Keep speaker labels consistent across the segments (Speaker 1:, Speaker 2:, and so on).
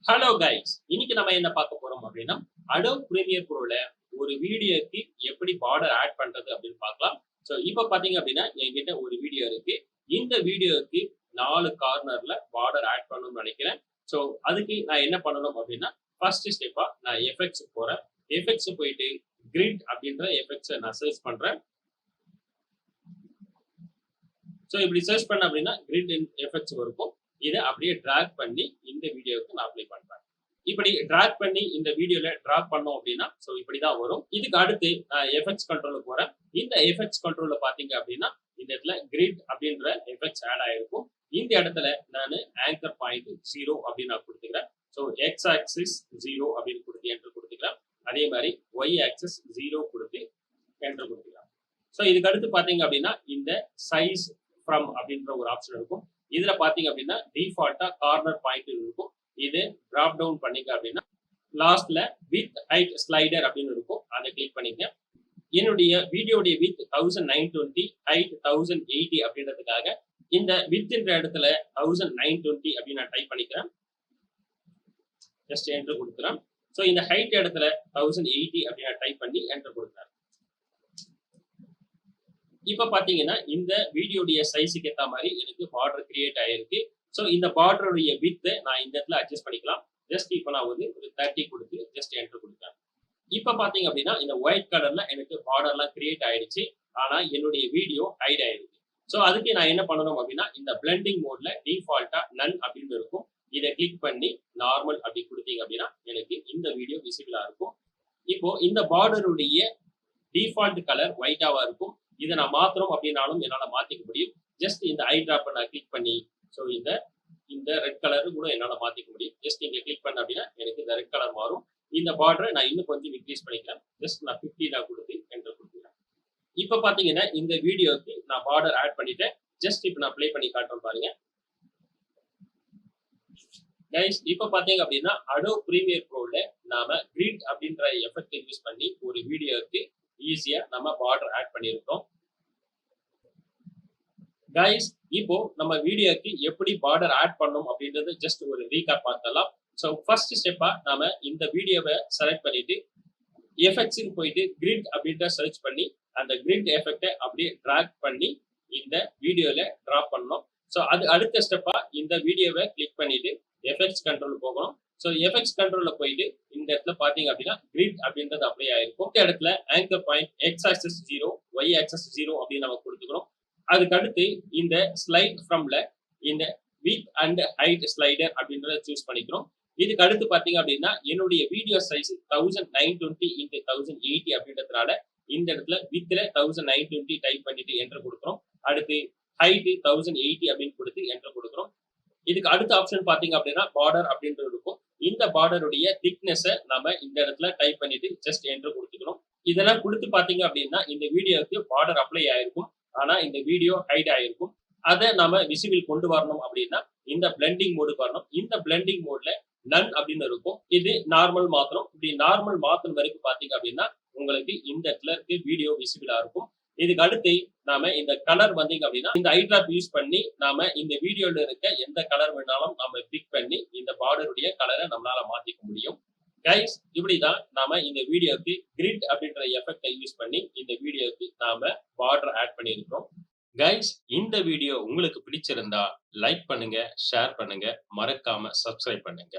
Speaker 1: Hello guys, இன்னைக்கு நம்ம என்ன பார்க்க போறோம் அப்படின்னா Adobe Premiere Proல ஒரு வீடியோக்கு எப்படி பார்டர் ஆட் பண்றது அப்படின்னு பார்க்கலாம். ஸோ இப்போ பாத்தீங்க அப்படின்னா என்கிட்ட ஒரு வீடியோ இருக்கு. இந்த வீடியோக்கு 4 கார்னர்ல பார்டர் ஆட் பண்ணணும்னு நினைக்கிறேன். ஸோ அதுக்கு நான் என்ன பண்ணணும் அப்படின்னா ஃபர்ஸ்ட் ஸ்டெப்பா நான் எஃபெக்ட்ஸ் போறேன். எஃபெக்ட்ஸ் போயிட்டு கிரிட் அப்படின்ற எஃபெக்ட்ஸை நான் சர்ச் பண்றேன். ஸோ இப்படி சர்ச் பண்ண அப்படின்னா கிரிட் எஃபெக்ட்ஸ் இருக்கும். இதை அப்படியே டிராக் பண்ணி இந்த வீடியோவுக்கு நான் அப்ளை பண்றேன். இப்படி டிராக் பண்ணி இந்த வீடியோல டிராக் பண்ணோம் அப்படின்னா ஸோ இப்படிதான் வரும். இதுக்கு அடுத்து நான் எஃபெக்ட்ஸ் கண்ட்ரோல போறேன். இந்த எஃபெக்ட்ஸ் கண்ட்ரோல பாத்தீங்க அப்படின்னா இந்த இடத்துல கிரிட் அப்படின்ற எஃபெக்ட்ஸ் ஆட் ஆயிருக்கும். இந்த இடத்துல நான் ஆங்கர் பாயிண்ட் 0 அப்படின்னு நான் கொடுத்துக்கிறேன். ஸோ எக்ஸ் ஆக்சிஸ் 0 அப்படின்னு கொடுத்து என்டர் கொடுத்துக்கிறேன். அதே மாதிரி ஒய் ஆக்சிஸ் 0 கொடுத்து என்டர் கொடுத்துக்கிறேன். ஸோ இதுக்கு அடுத்து பாத்தீங்க அப்படின்னா இந்த சைஸ் ஃப்ரம் அப்படின்ற ஒரு ஆப்ஷன் இருக்கும். இதுல பாத்தீங்க அப்படின்னா டிஃபால்ட்டா கார்னர் பாயிண்ட் இருக்கும். இது டிராப் டவுன் பண்ணிக்க அப்படின்னா லாஸ்ட்ல வித் ஹைட் ஸ்லைடர் அப்படின்னு இருக்கும். அதை கிளிக் பண்ணிக்க. என்னுடைய வீடியோடைய வித் 1920 ஹைட் 1080 அப்படின்றதுக்காக இந்த வித் என்ற இடத்துல 1920 அப்படின்னு நான் டைப் பண்ணிக்கிறேன். ஜஸ்ட் என்டர் கொடுக்குறேன். ஸோ இந்த ஹைட் இடத்துல 1080 அப்படின்னு டைப் பண்ணி என்டர் கொடுக்குறேன். இப்ப பாத்தீங்கன்னா இந்த வீடியோடைய சைஸுக்கு ஏற்ற மாதிரி எனக்கு பார்டர் கிரியேட் ஆயிருக்கு. ஸோ இந்த பார்டருடைய வித் நான் இந்த இடத்துல அட்ஜஸ்ட் பண்ணிக்கலாம். ஜஸ்ட் இப்போ நான் வந்து ஒரு 30 கொடுத்து ஜஸ்ட் என்டர் கொடுத்தேன். இப்ப பாத்தீங்க அப்படின்னா இந்த ஒயிட் கலர்ல எனக்கு பார்டர்லாம் கிரியேட் ஆயிடுச்சு. ஆனா என்னுடைய வீடியோ ஹைட் ஆயிருக்கு. ஸோ அதுக்கு நான் என்ன பண்ணணும் அப்படின்னா இந்த பிளெண்டிங் மோட்ல டிஃபால்ட்டா நன் அப்படின்னு இருக்கும். இதை கிளிக் பண்ணி நார்மல் அப்படி கொடுத்தீங்க அப்படின்னா எனக்கு இந்த வீடியோ விசிபிளா இருக்கும். இப்போ இந்த பார்டருடைய டிஃபால்ட் கலர் ஒயிட்டாவா இருக்கும். இதை நான் மாத்திரம் அப்படின்னாலும் என்னால மாத்திக்க முடியும். ஜஸ்ட் இந்த ஐ டிராப்பை நான் கிளிக் பண்ணி ஸோ இந்த ரெட் கலரு கூட என்னால மாத்திக்க முடியும். ஜஸ்ட் இங்க கிளிக் பண்ண அப்படின்னா எனக்கு இந்த ரெட் கலர் மாறும். இந்த பார்டரை நான் இன்னும் கொஞ்சம் இன்க்ரீஸ் பண்ணிக்கிறேன். ஜஸ்ட் நான் 50 நான் கொடுத்து என்டர் கொடுத்துக்கிறேன். இப்ப பாத்தீங்கன்னா இந்த வீடியோக்கு நான் பார்டர் ஆட் பண்ணிட்டேன். ஜஸ்ட் இப்ப நான் ப்ளே பண்ணி காட்டுறேன் பாருங்க. கைஸ், இப்ப பாத்தீங்க அப்படின்னா Adobe Premiere Proல நாம கிரிட் அப்படின்ற எஃபெக்ட் யூஸ் பண்ணி ஒரு வீடியோக்கு ஈஸியா நம்ம பார்டர் ஆட் பண்ணியிருக்கோம். கைஸ், இப்போ நம்ம வீடியோக்கு எப்படி பார்டர் ஆட் பண்ணணும் அப்படின்றது ஜஸ்ட் ஒரு ரீகேப் பார்த்தலாம். ஸோ ஃபர்ஸ்ட் ஸ்டெப்பா நாம இந்த வீடியோவை செலக்ட் பண்ணிட்டு எஃபெக்ட்ஸுக்கு போயிட்டு கிரிட் அப்படின்ற சர்ச் பண்ணி அந்த கிரிட் எஃபெக்டை அப்படியே டிராக் பண்ணி இந்த வீடியோல டிராப் பண்ணணும். ஸோ அது அடுத்த ஸ்டெப்பா இந்த வீடியோவை கிளிக் பண்ணிட்டு எஃபெக்ட்ஸ் கண்ட்ரோல் போகணும். ஸோ எஃபெக்ட்ஸ் கண்ட்ரோல்ல போயிட்டு இந்த இடத்துல பாத்தீங்க அப்படின்னா கிரிட் அப்படின்றது அப்படியே ஆயிருக்கும். இந்த இடத்துல anchor point x axis 0 y axis 0 அப்படின்னு நம்ம கொடுத்துக்கிறோம். அதுக்கு அடுத்து இந்த ஸ்லைட் ஃப்ரம்ல இந்த வித் அண்ட் ஹைட் ஸ்லைடர் அப்படின்றத சூஸ் பண்ணிக்கிறோம். இதுக்கு அடுத்து பாத்தீங்க அப்படின்னா என்னுடைய வீடியோ சைஸ் 1920 x 1080 அப்படின்றதுனால இந்த இடத்துல வித்ல 1920 டைப் பண்ணிட்டு என்டர் கொடுக்குறோம். அடுத்து ஹைட் 1080 அப்படின்னு கொடுத்து என்டர் கொடுக்குறோம். இதுக்கு அடுத்த ஆப்ஷன் பாத்தீங்க அப்படின்னா பார்டர் அப்படின்றது இருக்கும். இந்த பார்டருடைய திக்னஸை நம்ம இந்த இடத்துல டைப் பண்ணிட்டு ஜஸ்ட் என்டர் கொடுத்துக்கணும். இதெல்லாம் கொடுத்து பாத்தீங்க அப்படின்னா இந்த வீடியோக்கு பார்டர் அப்ளை ஆயிருக்கும். ஆனா இந்த வீடியோ ஹைட் ஆயிருக்கும். அதை நம்ம விசிபிள் கொண்டு வரணும் அப்படின்னா இந்த பிளெண்டிங் மோடுக்கு வரணும். இந்த பிளெண்டிங் மோட்ல நன் அப்படின்னு இருக்கும். இது நார்மல் மாத்திரம். இப்படி நார்மல் மாத்திரம் வரைக்கும் பாத்தீங்க அப்படின்னா உங்களுக்கு இந்த இடத்துல இருக்கு வீடியோ விசிபிளா இருக்கும். இதுக்கு அடுத்து நாம இந்த கலர் வந்தீங்க அப்படின்னா இந்த ஐ டிராப் யூஸ் பண்ணி நாம இந்த வீடியோல இருக்க எந்த கலர் வேணாலும் நம்ம பிக் பண்ணி இந்த பார்டருடைய கலரை நம்மளால மாத்திக்க முடியும். கைஸ், இப்படிதான் நாம இந்த வீடியோக்கு கிரிட் அப்படின்ற எஃபெக்டை யூஸ் பண்ணி இந்த வீடியோக்கு நாம பார்டர் ஆட் பண்ணியிருக்கோம். கைஸ், இந்த வீடியோ உங்களுக்கு பிடிச்சிருந்தா லைக் பண்ணுங்க, ஷேர் பண்ணுங்க, மறக்காம சப்ஸ்கிரைப் பண்ணுங்க.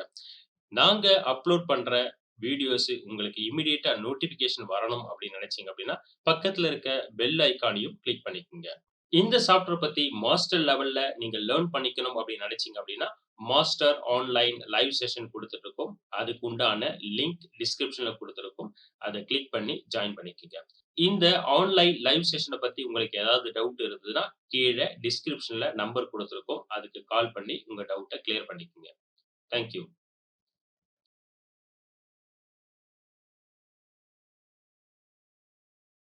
Speaker 1: நாங்க அப்லோட் பண்ற வீடியோஸ் உங்களுக்கு இமிடியேட்டா நோட்டிபிகேஷன் வரணும் அப்படின்னு நினைச்சீங்க அப்படின்னா பக்கத்துல இருக்க பெல் ஐக்கானையும் கிளிக் பண்ணிக்கோங்க. இந்த சாஃப்ட்வேர் பத்தி மாஸ்டர் லெவல்ல நீங்க லேர்ன் பண்ணிக்கணும் அப்படின்னு நினைச்சீங்க அப்படின்னா மாஸ்டர் ஆன்லைன் லைவ் செஷன் கொடுத்துட்டு இருக்கோம். அதுக்கு உண்டான லிங்க் டிஸ்கிரிப்ஷன்ல கொடுத்துருக்கோம். அதை கிளிக் பண்ணி ஜாயின் பண்ணிக்கோங்க. இந்த ஆன்லைன் லைவ் செஷனை பத்தி உங்களுக்கு ஏதாவது டவுட் இருந்ததுன்னா கீழே டிஸ்கிரிப்ஷன்ல நம்பர் கொடுத்துருக்கோம். அதுக்கு கால் பண்ணி உங்க டவுட்டை கிளியர் பண்ணிக்கோங்க. தேங்க்யூ.